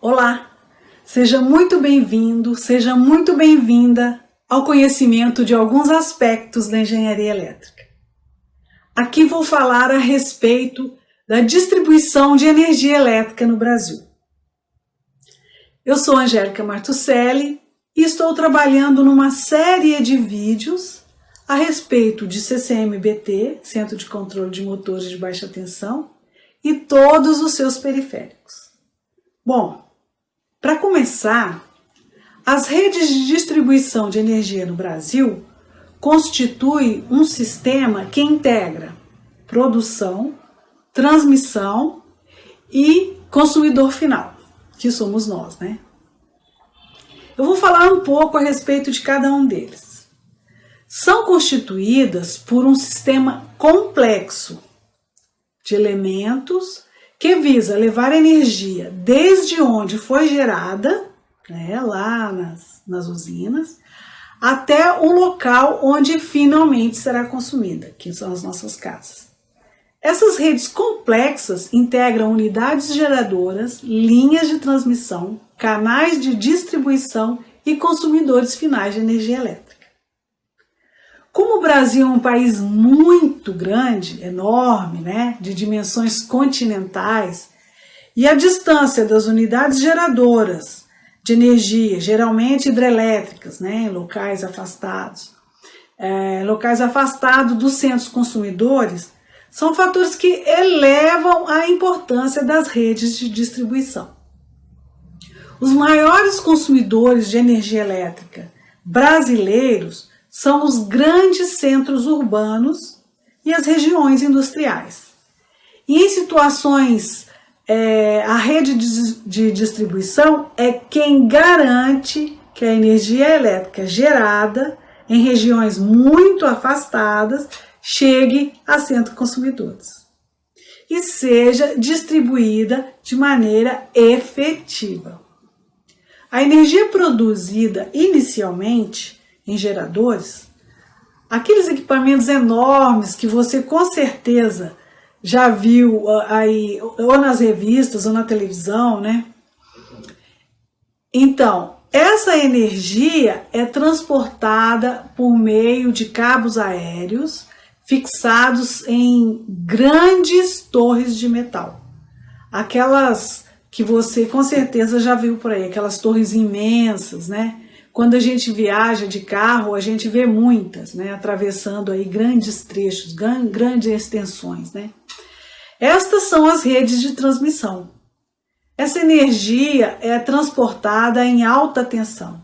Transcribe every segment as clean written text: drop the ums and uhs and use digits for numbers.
Olá, seja muito bem-vindo, seja muito bem-vinda ao conhecimento de alguns aspectos da engenharia elétrica. Aqui vou falar a respeito da distribuição de energia elétrica no Brasil. Eu sou Angélica Martucelli e estou trabalhando numa série de vídeos a respeito de CCMBT, Centro de Controle de Motores de Baixa Tensão, e todos os seus periféricos. Bom, para começar, as redes de distribuição de energia no Brasil constituem um sistema que integra produção, transmissão e consumidor final, que somos nós, né? Eu vou falar um pouco a respeito de cada um deles. São constituídas por um sistema complexo de elementos que visa levar energia desde onde foi gerada, lá nas usinas, até o local onde finalmente será consumida, que são as nossas casas. Essas redes complexas integram unidades geradoras, linhas de transmissão, canais de distribuição e consumidores finais de energia elétrica. Como o Brasil é um país muito grande, enorme, de dimensões continentais, e a distância das unidades geradoras de energia, geralmente hidrelétricas, em locais afastados dos centros consumidores, são fatores que elevam a importância das redes de distribuição. Os maiores consumidores de energia elétrica brasileiros são os grandes centros urbanos e as regiões industriais. E em situações, a rede de distribuição é quem garante que a energia elétrica gerada em regiões muito afastadas chegue a centros consumidores e seja distribuída de maneira efetiva. A energia produzida inicialmente em geradores, aqueles equipamentos enormes que você com certeza já viu aí, ou nas revistas ou na televisão, Então, essa energia é transportada por meio de cabos aéreos fixados em grandes torres de metal. Aquelas que você com certeza já viu por aí, aquelas torres imensas, Quando a gente viaja de carro, a gente vê muitas, atravessando aí grandes trechos, grandes extensões, Estas são as redes de transmissão. Essa energia é transportada em alta tensão,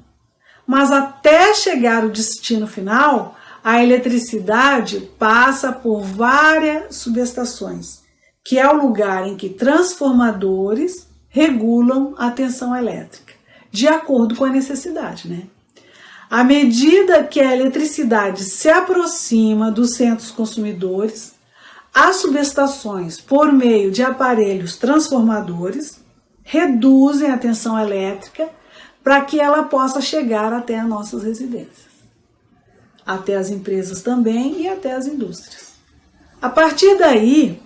mas até chegar ao destino final, a eletricidade passa por várias subestações, que é o lugar em que transformadores regulam a tensão elétrica, de acordo com a necessidade, À medida que a eletricidade se aproxima dos centros consumidores, as subestações, por meio de aparelhos transformadores, reduzem a tensão elétrica para que ela possa chegar até as nossas residências, até as empresas também e até as indústrias. A partir daí,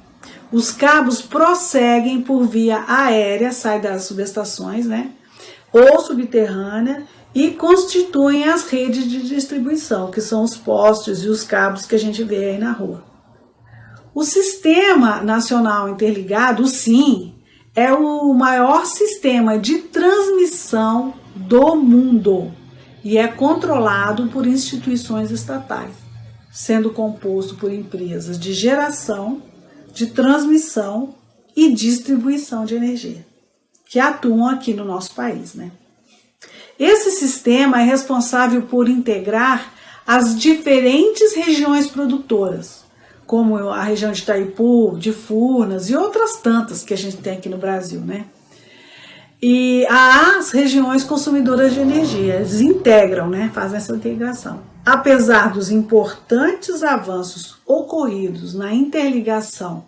os cabos prosseguem por via aérea, sai das subestações, ou subterrânea, e constituem as redes de distribuição, que são os postes e os cabos que a gente vê aí na rua. O Sistema Nacional Interligado, o SIN, é o maior sistema de transmissão do mundo e é controlado por instituições estatais, sendo composto por empresas de geração, de transmissão e distribuição de energia, que atuam aqui no nosso país, Esse sistema é responsável por integrar as diferentes regiões produtoras, como a região de Itaipu, de Furnas e outras tantas que a gente tem aqui no Brasil, E as regiões consumidoras de energia, eles integram, fazem essa integração. Apesar dos importantes avanços ocorridos na interligação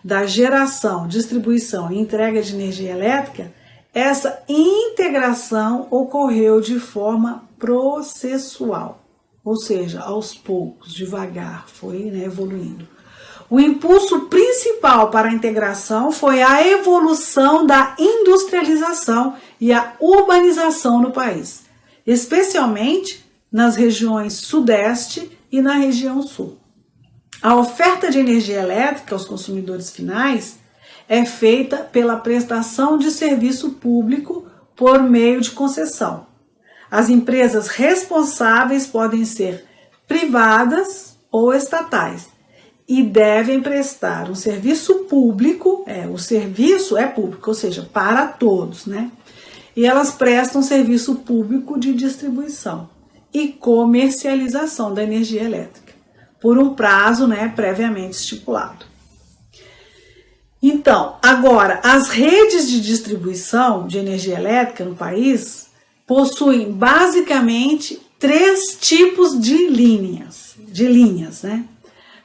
da geração, distribuição e entrega de energia elétrica, essa integração ocorreu de forma processual, ou seja, aos poucos, devagar, foi evoluindo. O impulso principal para a integração foi a evolução da industrialização e a urbanização no país, especialmente nas regiões Sudeste e na região Sul. A oferta de energia elétrica aos consumidores finais é feita pela prestação de serviço público por meio de concessão. As empresas responsáveis podem ser privadas ou estatais e devem prestar um serviço público, o serviço é público, ou seja, para todos, né? E elas prestam serviço público de distribuição e comercialização da energia elétrica, por um prazo, previamente estipulado. Então, agora, as redes de distribuição de energia elétrica no país possuem basicamente 3 tipos de linhas, né?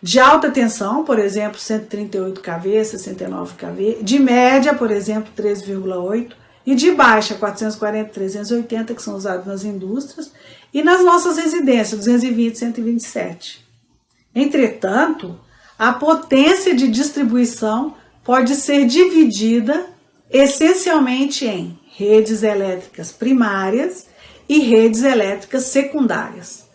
De alta tensão, por exemplo, 138 kV, 69 kV, de média, por exemplo, 3,8, e de baixa, 440, 380, que são usados nas indústrias, e nas nossas residências, 220, 127. Entretanto, a potência de distribuição pode ser dividida essencialmente em redes elétricas primárias e redes elétricas secundárias.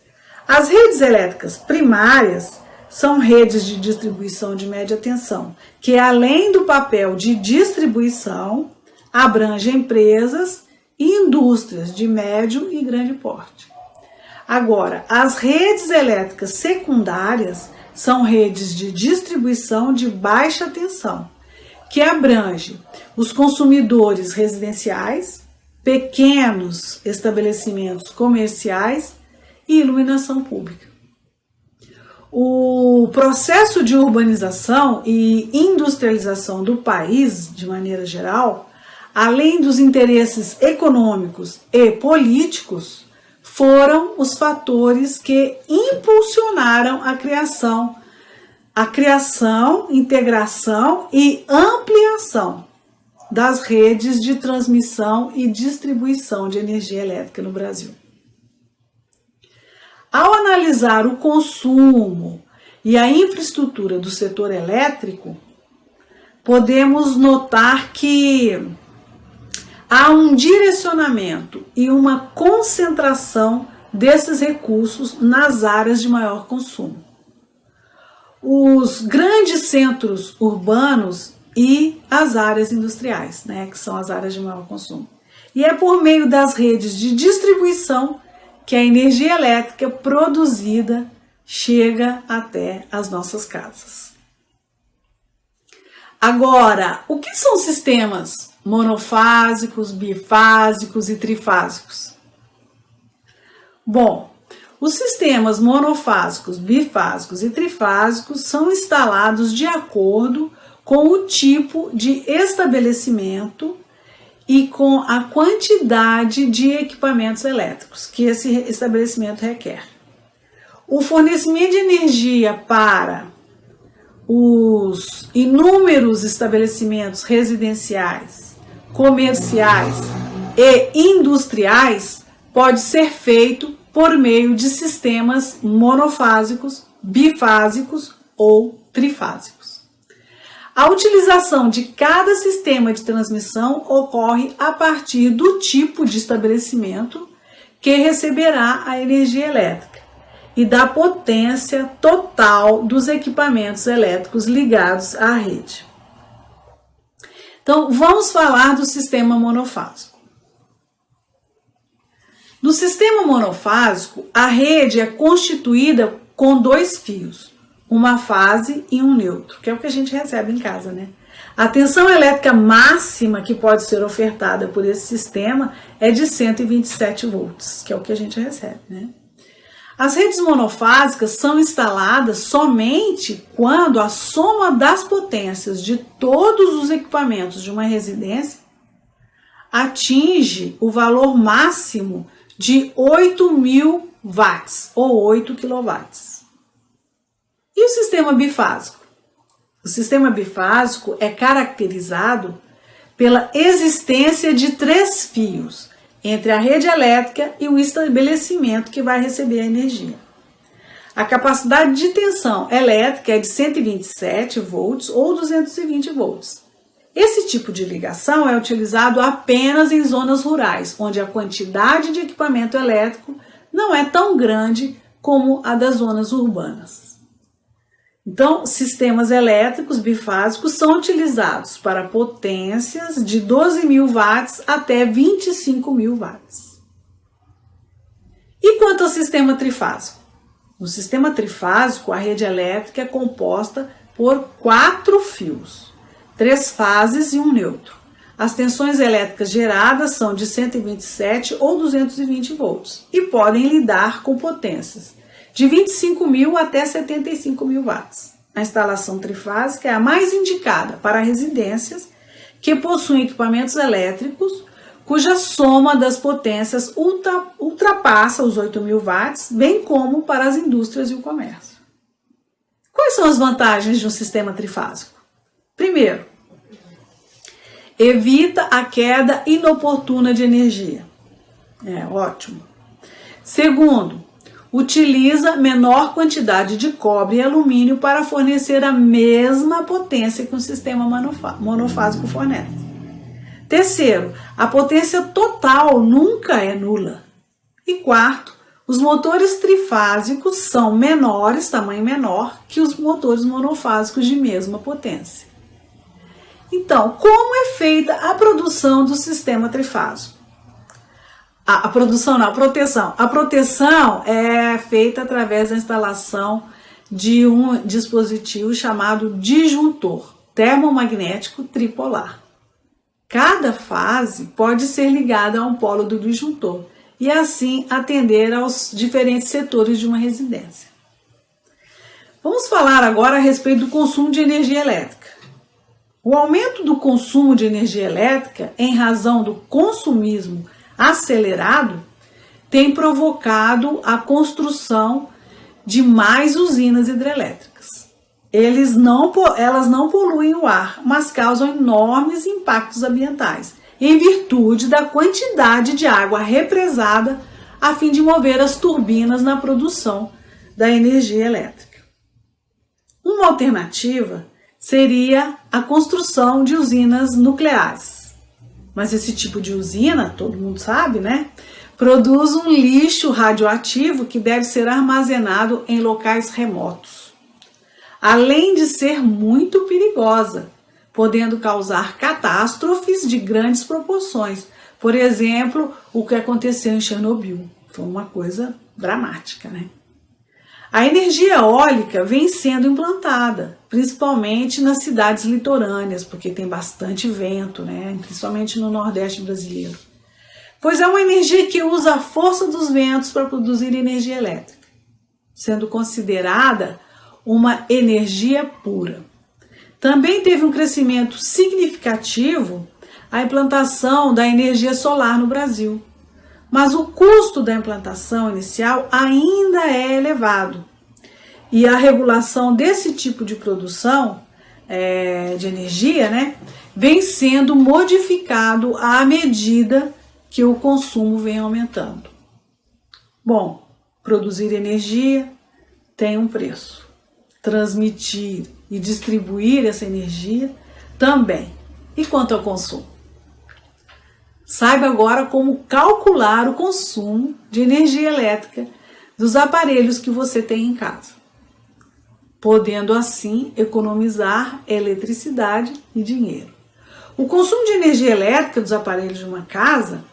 As redes elétricas primárias são redes de distribuição de média tensão, que além do papel de distribuição, abrange empresas e indústrias de médio e grande porte. Agora, as redes elétricas secundárias são redes de distribuição de baixa tensão, que abrange os consumidores residenciais, pequenos estabelecimentos comerciais e iluminação pública. O processo de urbanização e industrialização do país, de maneira geral, além dos interesses econômicos e políticos, foram os fatores que impulsionaram a criação, integração e ampliação das redes de transmissão e distribuição de energia elétrica no Brasil. Ao analisar o consumo e a infraestrutura do setor elétrico, podemos notar que há um direcionamento e uma concentração desses recursos nas áreas de maior consumo. Os grandes centros urbanos e as áreas industriais, que são as áreas de maior consumo. E é por meio das redes de distribuição que a energia elétrica produzida chega até as nossas casas. Agora, o que são sistemas monofásicos, bifásicos e trifásicos? Bom, os sistemas monofásicos, bifásicos e trifásicos são instalados de acordo com o tipo de estabelecimento e com a quantidade de equipamentos elétricos que esse estabelecimento requer. O fornecimento de energia para os inúmeros estabelecimentos residenciais, comerciais e industriais pode ser feito por meio de sistemas monofásicos, bifásicos ou trifásicos. A utilização de cada sistema de transmissão ocorre a partir do tipo de estabelecimento que receberá a energia elétrica e da potência total dos equipamentos elétricos ligados à rede. Então, vamos falar do sistema monofásico. No sistema monofásico, a rede é constituída com 2 fios, uma fase e um neutro, que é o que a gente recebe em casa, A tensão elétrica máxima que pode ser ofertada por esse sistema é de 127 volts, que é o que a gente recebe, As redes monofásicas são instaladas somente quando a soma das potências de todos os equipamentos de uma residência atinge o valor máximo de 8.000 watts ou 8 quilowatts. E o sistema bifásico? O sistema bifásico é caracterizado pela existência de 3 fios entre a rede elétrica e o estabelecimento que vai receber a energia. A capacidade de tensão elétrica é de 127 volts ou 220 volts. Esse tipo de ligação é utilizado apenas em zonas rurais, onde a quantidade de equipamento elétrico não é tão grande como a das zonas urbanas. Então, sistemas elétricos bifásicos são utilizados para potências de 12.000 watts até 25.000 watts. E quanto ao sistema trifásico? No sistema trifásico, a rede elétrica é composta por 4 fios, 3 fases e um neutro. As tensões elétricas geradas são de 127 ou 220 volts e podem lidar com potências de 25.000 até 75.000 watts. A instalação trifásica é a mais indicada para residências que possuem equipamentos elétricos cuja soma das potências ultrapassa os 8.000 watts, bem como para as indústrias e o comércio. Quais são as vantagens de um sistema trifásico? Primeiro, evita a queda inoportuna de energia. Ótimo. Segundo, utiliza menor quantidade de cobre e alumínio para fornecer a mesma potência que um sistema monofásico fornece. Terceiro, a potência total nunca é nula. E quarto, os motores trifásicos são menores, tamanho menor, que os motores monofásicos de mesma potência. Então, como é feita a produção do sistema trifásico? A proteção. A proteção é feita através da instalação de um dispositivo chamado disjuntor termomagnético tripolar. Cada fase pode ser ligada a um polo do disjuntor e assim atender aos diferentes setores de uma residência. Vamos falar agora a respeito do consumo de energia elétrica. O aumento do consumo de energia elétrica em razão do consumismo acelerado tem provocado a construção de mais usinas hidrelétricas. Elas não poluem o ar, mas causam enormes impactos ambientais, em virtude da quantidade de água represada a fim de mover as turbinas na produção da energia elétrica. Uma alternativa seria a construção de usinas nucleares. Mas esse tipo de usina, todo mundo sabe, né? Produz um lixo radioativo que deve ser armazenado em locais remotos. Além de ser muito perigosa, podendo causar catástrofes de grandes proporções. Por exemplo, o que aconteceu em Chernobyl. Foi uma coisa dramática, né? A energia eólica vem sendo implantada, principalmente nas cidades litorâneas, porque tem bastante vento, né? Principalmente no Nordeste brasileiro. Pois é uma energia que usa a força dos ventos para produzir energia elétrica, sendo considerada uma energia pura. Também teve um crescimento significativo a implantação da energia solar no Brasil, mas o custo da implantação inicial ainda é elevado e a regulação desse tipo de produção de energia, né, vem sendo modificado à medida que o consumo vem aumentando. Bom, produzir energia tem um preço. Transmitir e distribuir essa energia também. E quanto ao consumo? Saiba agora como calcular o consumo de energia elétrica dos aparelhos que você tem em casa, podendo assim economizar eletricidade e dinheiro. O consumo de energia elétrica dos aparelhos de uma casa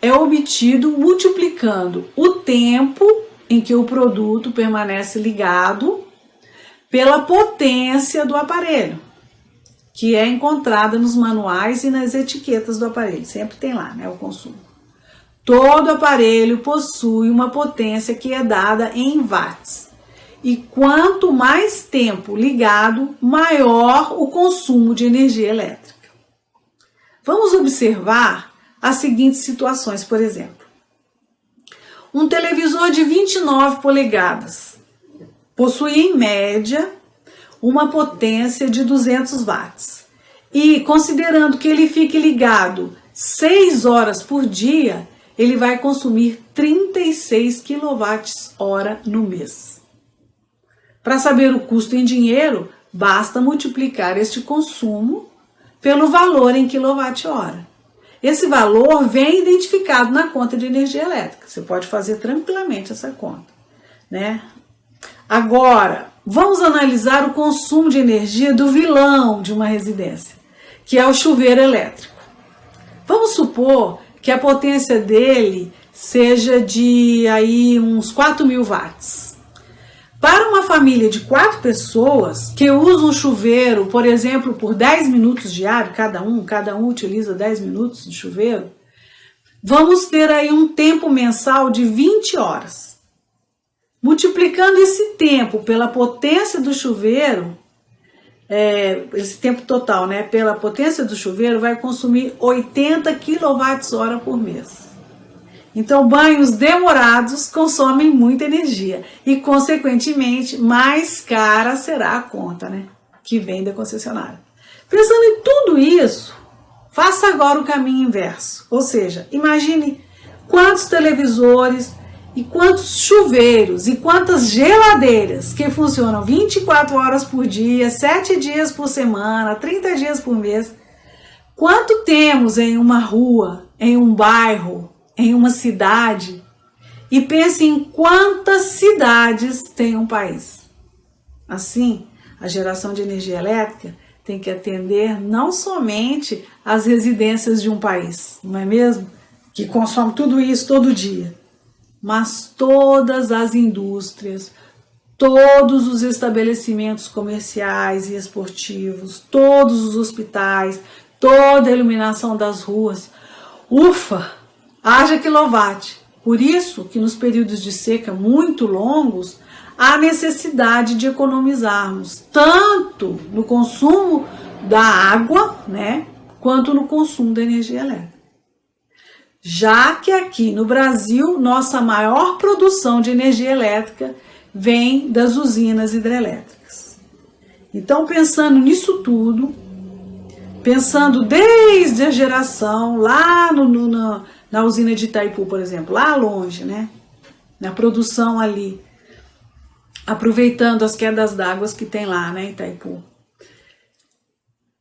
é obtido multiplicando o tempo em que o produto permanece ligado pela potência do aparelho, que é encontrada nos manuais e nas etiquetas do aparelho. Sempre tem lá, né, o consumo. Todo aparelho possui uma potência que é dada em watts. E quanto mais tempo ligado, maior o consumo de energia elétrica. Vamos observar as seguintes situações, por exemplo. Um televisor de 29 polegadas possui, em média, uma potência de 200 watts. E, considerando que ele fique ligado 6 horas por dia, ele vai consumir 36 kWh no mês. Para saber o custo em dinheiro, basta multiplicar este consumo pelo valor em quilowatt-hora. Esse valor vem identificado na conta de energia elétrica. Você pode fazer tranquilamente essa conta, né? Agora, vamos analisar o consumo de energia do vilão de uma residência, que é o chuveiro elétrico. Vamos supor que a potência dele seja de aí uns 4.000 watts. Para uma família de 4 pessoas que usa um chuveiro, por exemplo, por 10 minutos diário, cada um utiliza 10 minutos de chuveiro, vamos ter aí um tempo mensal de 20 horas. Multiplicando esse tempo pela potência do chuveiro, esse tempo total, né, pela potência do chuveiro, vai consumir 80 kWh por mês. Então, banhos demorados consomem muita energia e, consequentemente, mais cara será a conta, né, que vem da concessionária. Pensando em tudo isso, faça agora o caminho inverso. Ou seja, imagine quantos televisores e quantos chuveiros e quantas geladeiras que funcionam 24 horas por dia, 7 dias por semana, 30 dias por mês. Quanto temos em uma rua, em um bairro, em uma cidade, e pense em quantas cidades tem um país. Assim, a geração de energia elétrica tem que atender não somente as residências de um país, não é mesmo? Que consome tudo isso todo dia, mas todas as indústrias, todos os estabelecimentos comerciais e esportivos, todos os hospitais, toda a iluminação das ruas. Ufa! Haja quilowatt. Por isso que nos períodos de seca muito longos, há necessidade de economizarmos tanto no consumo da água, né, quanto no consumo da energia elétrica. Já que aqui no Brasil, nossa maior produção de energia elétrica vem das usinas hidrelétricas. Então, pensando nisso tudo, pensando desde a geração lá na usina de Itaipu, por exemplo, lá longe, né? Na produção ali, aproveitando as quedas d'água que tem lá, né, em Itaipu.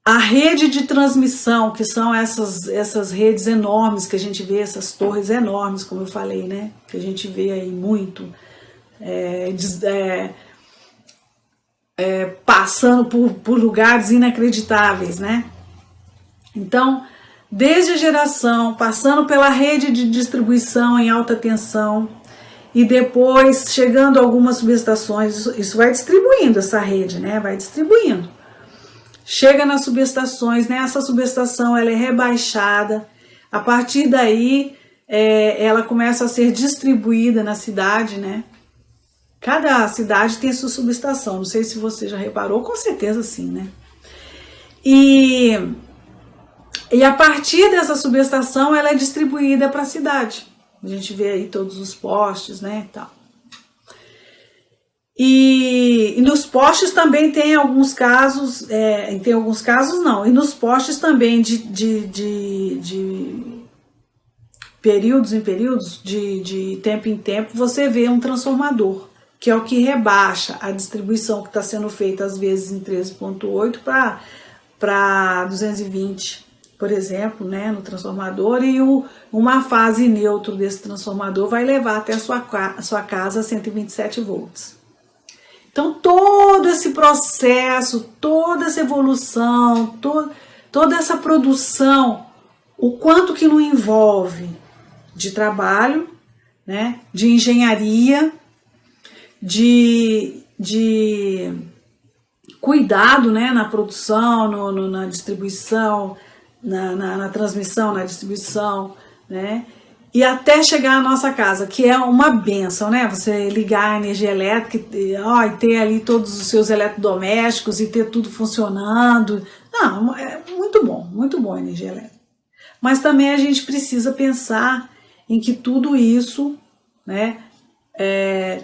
A rede de transmissão, que são essas redes enormes que a gente vê, essas torres enormes, como eu falei, né? Que a gente vê aí muito, passando por lugares inacreditáveis, né? Então, desde a geração, passando pela rede de distribuição em alta tensão e depois chegando a algumas subestações, isso vai distribuindo essa rede, né? Vai distribuindo. Chega nas subestações, né? Essa subestação ela é rebaixada, a partir daí ela começa a ser distribuída na cidade, né? Cada cidade tem sua subestação, não sei se você já reparou, com certeza sim, né? E a partir dessa subestação ela é distribuída para a cidade. A gente vê aí todos os postes, né, e tal. E nos postes também tem alguns casos, e nos postes também de períodos em períodos, de tempo em tempo, você vê um transformador, que é o que rebaixa a distribuição que está sendo feita às vezes em 13.8 para 220, por exemplo, né, no transformador, e uma fase neutro desse transformador vai levar até a sua casa a 127 volts. Então, todo esse processo, toda essa evolução, toda essa produção, o quanto que não envolve de trabalho, né, de engenharia, de cuidado, né, na produção, na distribuição, na transmissão, na distribuição, né? E até chegar à nossa casa, que é uma benção, né? Você ligar a energia elétrica e ter ali todos os seus eletrodomésticos e ter tudo funcionando. Não, é muito bom a energia elétrica. Mas também a gente precisa pensar em que tudo isso, né?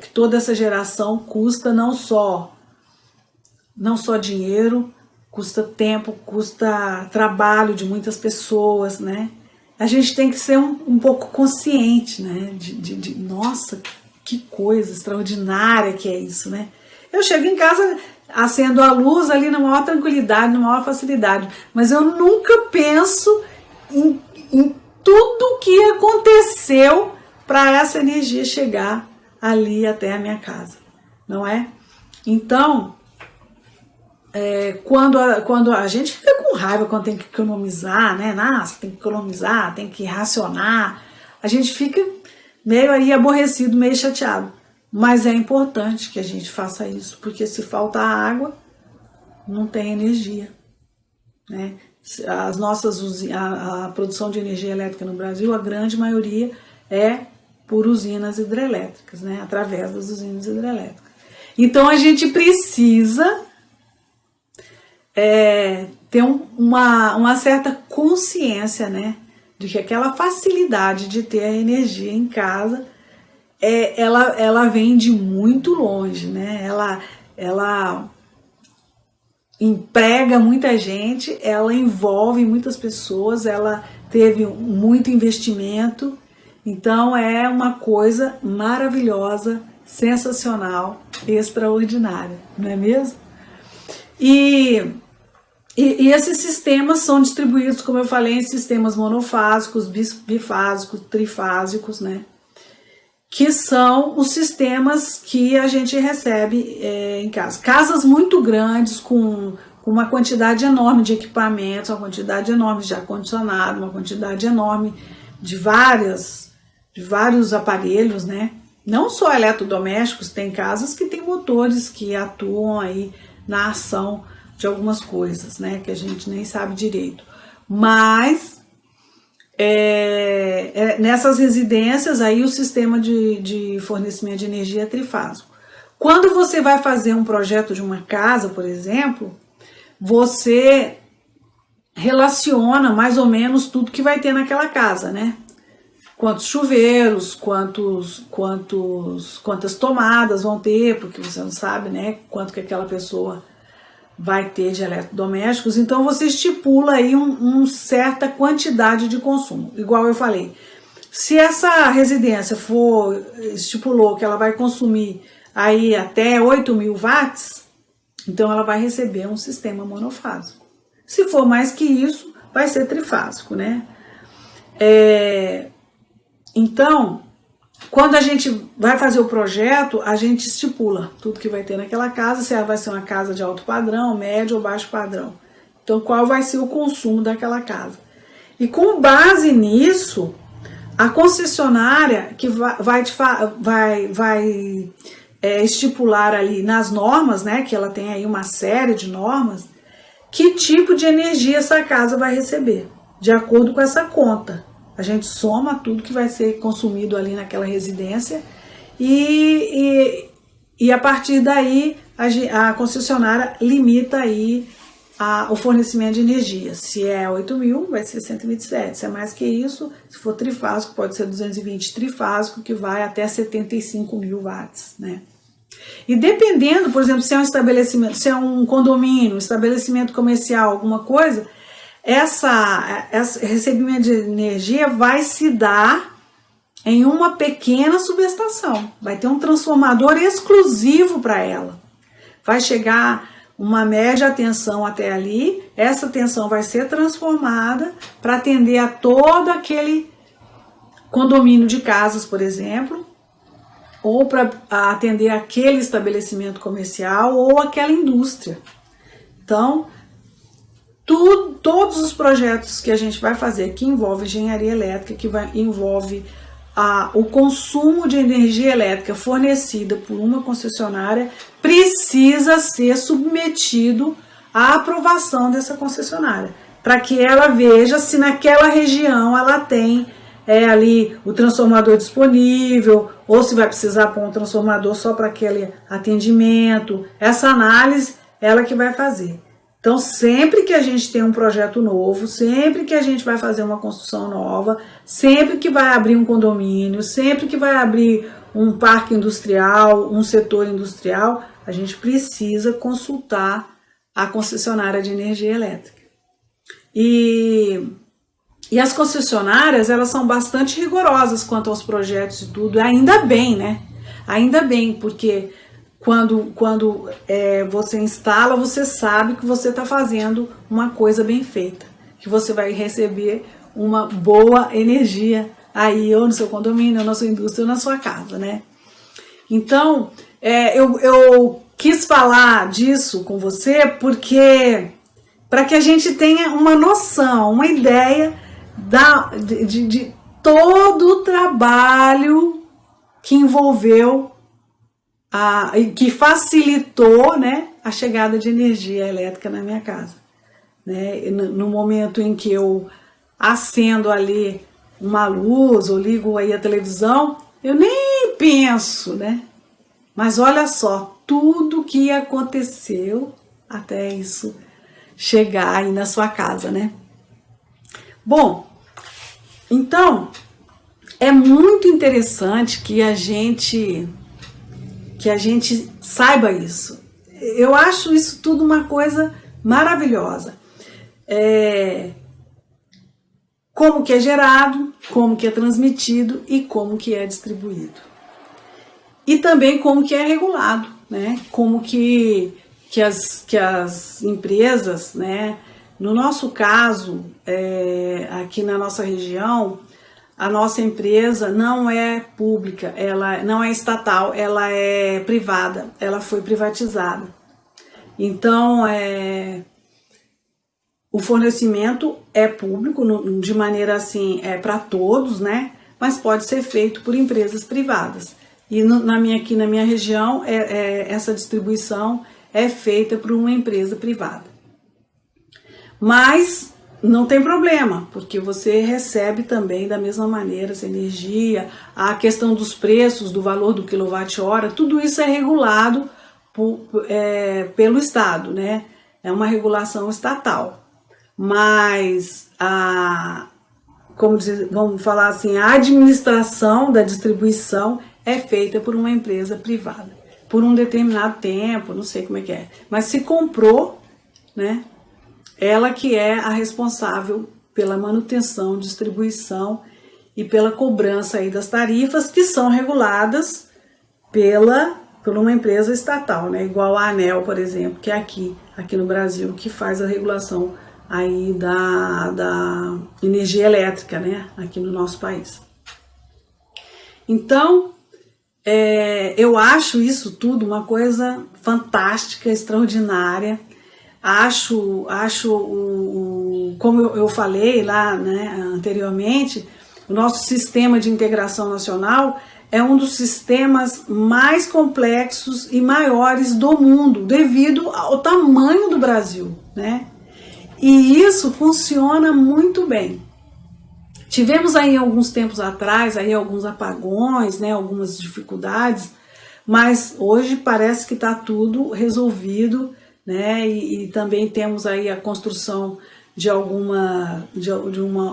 Que toda essa geração custa não só dinheiro, custa tempo, custa trabalho de muitas pessoas, né? A gente tem que ser um pouco consciente, né? Nossa, que coisa extraordinária que é isso, né? Eu chego em casa, acendo a luz ali na maior tranquilidade, na maior facilidade, mas eu nunca penso em tudo que aconteceu para essa energia chegar ali até a minha casa, não é? Então, quando a gente fica com raiva, quando tem que economizar, né? Nossa, tem que economizar, tem que racionar, a gente fica meio aí aborrecido, meio chateado. Mas é importante que a gente faça isso, porque se falta água, não tem energia, né? A produção de energia elétrica no Brasil, a grande maioria é por usinas hidrelétricas, né? Através das usinas hidrelétricas. Então a gente precisa ter uma certa consciência, né? De que aquela facilidade de ter a energia em casa, ela vem de muito longe, né? Ela emprega muita gente, ela envolve muitas pessoas, ela teve muito investimento, então é uma coisa maravilhosa, sensacional, extraordinária, não é mesmo? E esses sistemas são distribuídos, como eu falei, em sistemas monofásicos, bifásicos, trifásicos, né? Que são os sistemas que a gente recebe em casa. Casas muito grandes, com uma quantidade enorme de equipamentos, uma quantidade enorme de ar-condicionado, uma quantidade enorme de vários aparelhos, né? Não só eletrodomésticos, tem casas que tem motores que atuam aí na ação de algumas coisas, né? Que a gente nem sabe direito. Mas nessas residências aí o sistema de fornecimento de energia é trifásico. Quando você vai fazer um projeto de uma casa, por exemplo, você relaciona mais ou menos tudo que vai ter naquela casa, né? Quantos chuveiros, quantas tomadas vão ter, porque você não sabe, né? Quanto que aquela pessoa vai ter de eletrodomésticos, então você estipula aí uma certa quantidade de consumo. Igual eu falei, se essa residência estipulou que ela vai consumir aí até 8.000 watts, então ela vai receber um sistema monofásico. Se for mais que isso, vai ser trifásico, né? Então, quando a gente vai fazer o projeto, a gente estipula tudo que vai ter naquela casa, se ela vai ser uma casa de alto padrão, médio ou baixo padrão. Então, qual vai ser o consumo daquela casa. E com base nisso, a concessionária que vai estipular ali nas normas, né, que ela tem aí uma série de normas, que tipo de energia essa casa vai receber, de acordo com essa conta. A gente soma tudo que vai ser consumido ali naquela residência e a partir daí a concessionária limita aí o fornecimento de energia. Se é 8.000, vai ser 127. Se é mais que isso, se for trifásico, pode ser 220 trifásico, que vai até 75.000 watts, né? E dependendo, por exemplo, se é um estabelecimento, se é um condomínio, um estabelecimento comercial, alguma coisa, esse recebimento de energia vai se dar em uma pequena subestação. Vai ter um transformador exclusivo para ela. Vai chegar uma média tensão até ali, essa tensão vai ser transformada para atender a todo aquele condomínio de casas, por exemplo, ou para atender aquele estabelecimento comercial ou aquela indústria. Então, todos os projetos que a gente vai fazer que envolve engenharia elétrica, que envolve o consumo de energia elétrica fornecida por uma concessionária, precisa ser submetido à aprovação dessa concessionária, para que ela veja se naquela região ela tem ali o transformador disponível, ou se vai precisar pôr um transformador só para aquele atendimento. Essa análise, ela que vai fazer. Então, sempre que a gente tem um projeto novo, sempre que a gente vai fazer uma construção nova, sempre que vai abrir um condomínio, sempre que vai abrir um parque industrial, um setor industrial, a gente precisa consultar a concessionária de energia elétrica. E as concessionárias, elas são bastante rigorosas quanto aos projetos e tudo, ainda bem, né? Ainda bem, porque quando você instala, você sabe que você está fazendo uma coisa bem feita, que você vai receber uma boa energia aí, ou no seu condomínio, ou na sua indústria, ou na sua casa, né? Então, eu quis falar disso com você porque para que a gente tenha uma noção, uma ideia de todo o trabalho que envolveu, que facilitou, né, a chegada de energia elétrica na minha casa. Né? No momento em que eu acendo ali uma luz ou ligo aí a televisão, eu nem penso, né? Mas olha só, tudo que aconteceu até isso chegar aí na sua casa, né? Bom, então é muito interessante que a gente saiba isso. Eu acho isso tudo uma coisa maravilhosa. Como que é gerado, como que é transmitido e como que é distribuído. E também como que é regulado, né? Como que as empresas, né? No nosso caso, aqui na nossa região, a nossa empresa não é pública, ela não é estatal, ela é privada, ela foi privatizada. Então, o fornecimento é público, de maneira assim, para todos, né? Mas pode ser feito por empresas privadas. E aqui na minha região, essa distribuição é feita por uma empresa privada. Mas não tem problema, porque você recebe também da mesma maneira essa energia, a questão dos preços, do valor do quilowatt-hora, tudo isso é regulado pelo Estado, né? É uma regulação estatal. Mas, vamos falar assim, a administração da distribuição é feita por uma empresa privada, por um determinado tempo, não sei como é que é. Mas se comprou, né? Ela que é a responsável pela manutenção, distribuição e pela cobrança aí das tarifas que são reguladas por uma empresa estatal, né? Igual a ANEEL, por exemplo, que é aqui no Brasil, que faz a regulação aí da energia elétrica, né? Aqui no nosso país. Então, eu acho isso tudo uma coisa fantástica, extraordinária. Acho como eu falei lá, né, anteriormente, o nosso sistema de integração nacional é um dos sistemas mais complexos e maiores do mundo, devido ao tamanho do Brasil, né? E isso funciona muito bem. Tivemos aí alguns tempos atrás aí alguns apagões, né, algumas dificuldades, mas hoje parece que está tudo resolvido, né? E também temos aí a construção de uma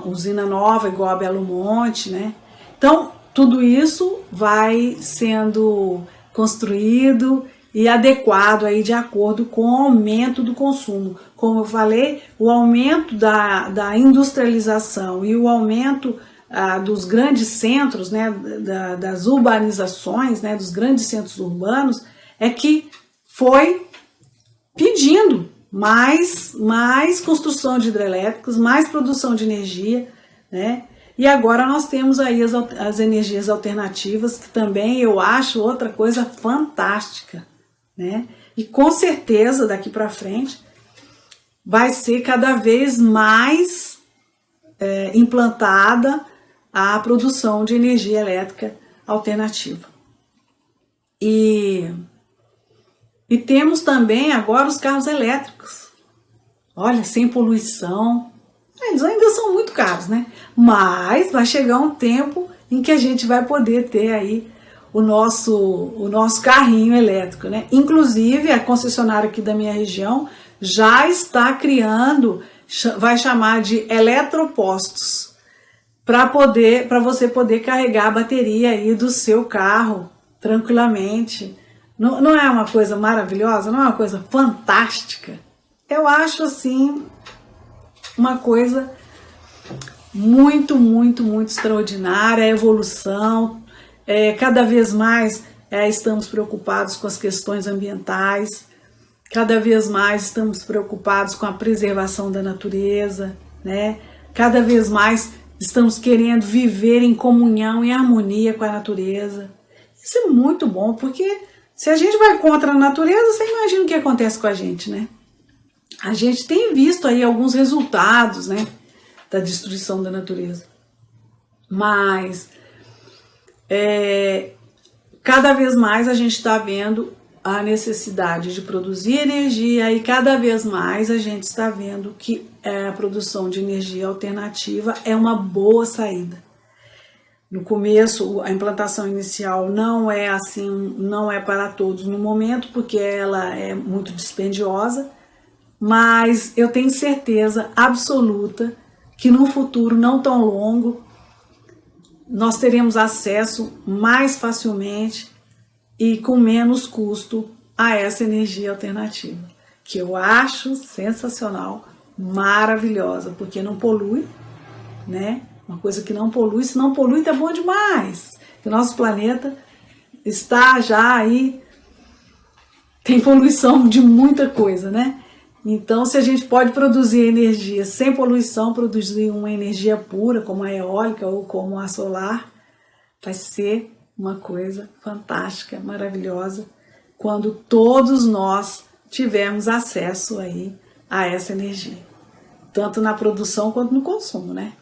usina nova, igual a Belo Monte, né? Então, tudo isso vai sendo construído e adequado aí de acordo com o aumento do consumo. Como eu falei, o aumento da industrialização e o aumento dos grandes centros, né, das urbanizações, né, dos grandes centros urbanos, é que foi pedindo mais construção de hidrelétricas, mais produção de energia, né? E agora nós temos aí as energias alternativas, que também eu acho outra coisa fantástica, né? E com certeza daqui para frente vai ser cada vez mais implantada a produção de energia elétrica alternativa. E temos também agora os carros elétricos. Olha, sem poluição. Eles ainda são muito caros, né? Mas vai chegar um tempo em que a gente vai poder ter aí o nosso carrinho elétrico, né? Inclusive, a concessionária aqui da minha região já está criando, vai chamar de eletropostos, para você poder carregar a bateria aí do seu carro tranquilamente. Não é uma coisa maravilhosa? Não é uma coisa fantástica? Eu acho, assim, uma coisa muito, muito, muito extraordinária, a evolução. Cada vez mais estamos preocupados com as questões ambientais, cada vez mais estamos preocupados com a preservação da natureza, né? Cada vez mais estamos querendo viver em comunhão, em harmonia com a natureza. Isso é muito bom, porque se a gente vai contra a natureza, você imagina o que acontece com a gente, né? A gente tem visto aí alguns resultados, né, da destruição da natureza. Mas cada vez mais a gente está vendo a necessidade de produzir energia e cada vez mais a gente está vendo que a produção de energia alternativa é uma boa saída. No começo, a implantação inicial não é assim, não é para todos no momento, porque ela é muito dispendiosa, mas eu tenho certeza absoluta que no futuro não tão longo nós teremos acesso mais facilmente e com menos custo a essa energia alternativa, que eu acho sensacional, maravilhosa, porque não polui, né? Uma coisa que não polui, se não polui tá bom demais. O nosso planeta está já aí, tem poluição de muita coisa, né? Então, se a gente pode produzir energia sem poluição, produzir uma energia pura, como a eólica ou como a solar, vai ser uma coisa fantástica, maravilhosa, quando todos nós tivermos acesso aí a essa energia, tanto na produção quanto no consumo, né?